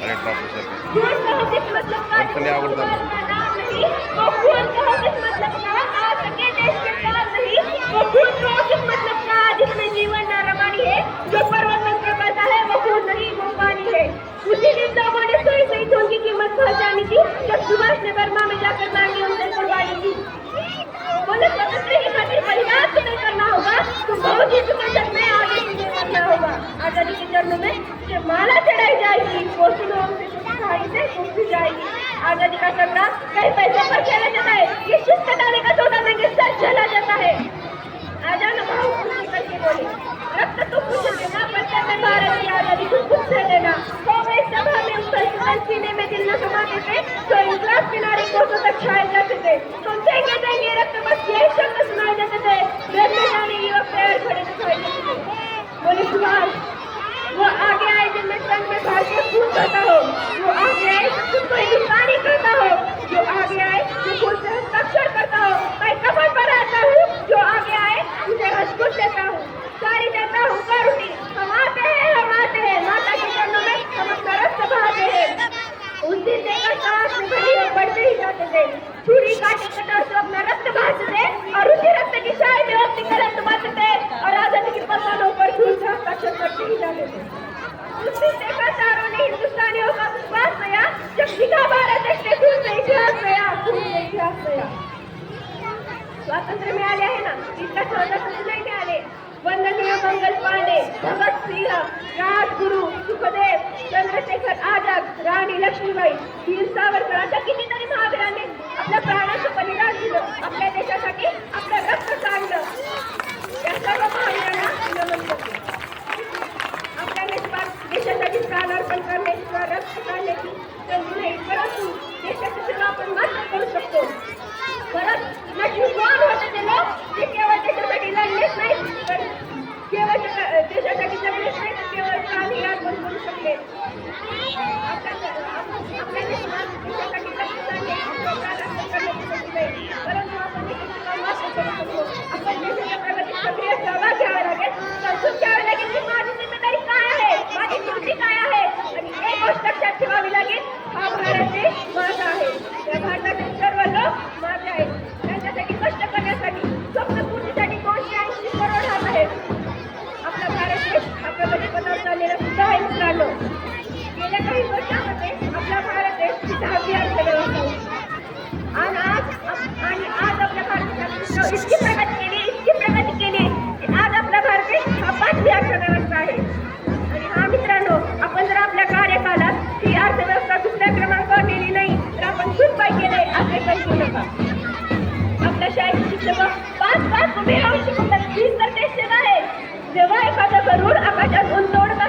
Collector officer के खून कहो किस्मत लगा चलिए आगे बढ़ते हैं। नाम नहीं वो खून कहो किस्मत लगा आ सके देश के काम नहीं वो खून कहो किस्मत लगा जिसमें जीवन न रवानी है जो पर्वत बन के बहता है वो खून नहीं वो पानी है। उसी दिन लोगों ने सोई सही खून की कीमत पहचानी थी जब सुभाष ने बर्मा में जाकर मांगी उनसे कुर्बानी थी। बोले स्वतंत्र की खातिर बलिदान तो नहीं करना होगा तो बहुत ही सुखद जग में आगे तुझे करना होगा। आजादी के चरणों में जो माला चढ़ाई जाएगी वो सुनो हमसे सुखाई से टूट जाएगी। आजादी का संग्राम कई पैसों पर खेला जाता है ये शिस्त कटाने का सौदा महंगे सर चला जाता है। आजाद भाव करके बोले रक्त तो कुछ देना बच्चा में भारत की आजादी को खुद से लेना। कांग्रेस सभा में उतर सीने में दिल न समाते थे तो इंकलाब किनारे कोसों तक छाए जाते थे। तुम देंगे देंगे रक्त बस यही शब्द सुनाए जाते थे। रेल में जाने युवक पैर खड़े दिखाई देते थे। बोले सुभाष वो आगे आए जिनमें संग में भारतीय खून करता हो वो आगे आए जो खुद को हिंदुस्तानी करता हो जो आगे आए जो खुद से हस्ताक्षर करता हो मैं कफन पर आता हूँ जो आगे आए मुझे हंसकुट देता हूँ सारी देता हूँ करुणी हम आते हैं माता के चरणों में हम अपना रक्त बहाते हैं। उस दिन देखकर सांस में भरी और बढ़ते ही जाते थे छुरी काटे कटार से अपना रक्त बहाते थे और उसी रक्त की शाही में अपनी कलम दबाते थे और आजादी की पतालों पर खून से हस्ताक्षर करते ही जाते थे। उस दिन देखा चारों ने हिंदुस्तानियों का विश्वास नया जब लिखा भारत देश के खून से इतिहास नया स्वातंत्र्य मिळाले आहे ना इसका चौदा कुछ नहीं मिळाले। वंदनीय मंगल पांडे भगत सिंह राजगुरु सुखदेव चंद्रशेखर आझाद राणी लक्ष्मीबाई वीर सावरकर अशा कितीतरी महावीरांनी आपल्या प्राणाचं बलिदान दिलं आपल्या देशासाठी आपलं रक्त काढलं। या सर्व महावीरांना नमन करते। आपल्या देशासाठी प्राणार्पण करण्याची रक्त काढण्याची संधी नाही परंतु देशाची सेवा आपण मात्र करू शकतो। परत नक्की कोण होते ते लोक जे केवळ देशासाठी लढलेच नाही तर केवळ देशासाठी जगलेच नाही तर केवळ प्राणी अर्पण करू शकले। आपल्या देशासाठी परंतु आपण देशाची काम मात्र करू शकतो। आपण देशाच्या प्रगतीत सक्रिय सहभाग घ्यावा लागेल समजून घ्यावे लागेल की माझी जिम्मेदारी काय आहे माझी ड्युटी काय आहे आणि एक गोष्ट लक्षात ठेवावी लागेल हा भारत देश माझा आहे या भारतातील सर्व लोक माझे आहेत त्यांच्यासाठी कष्ट करण्यासाठी स्वप्नपूर्तीसाठी 280 करोड हात आहेत। आपला भारत देश हा प्रगतीपथावर चाललेला सुद्धा आहे मित्रांनो। गेल्या काही वर्षांमध्ये आपला भारत देश 10वी अर्थव्यवस्था होती आणि आज आपल्या भारताने इतकी प्रगती केली की आज आपला भारत देश हा 5वी अर्थव्यवस्था आहे। आणि हा मित्रांनो आपण जर आपल्या कार्यकालात ही अर्थव्यवस्था दुसऱ्या क्रमांकावर नेली नाही तर आपण खूप पाय केले असे करू नका। आपल्या शाळेत शिक्षक 5 तास उभे राहून शिकवतात हीच तर देश सेवा आहे। जेव्हा एखादा गरुड आकाशात उंचवडत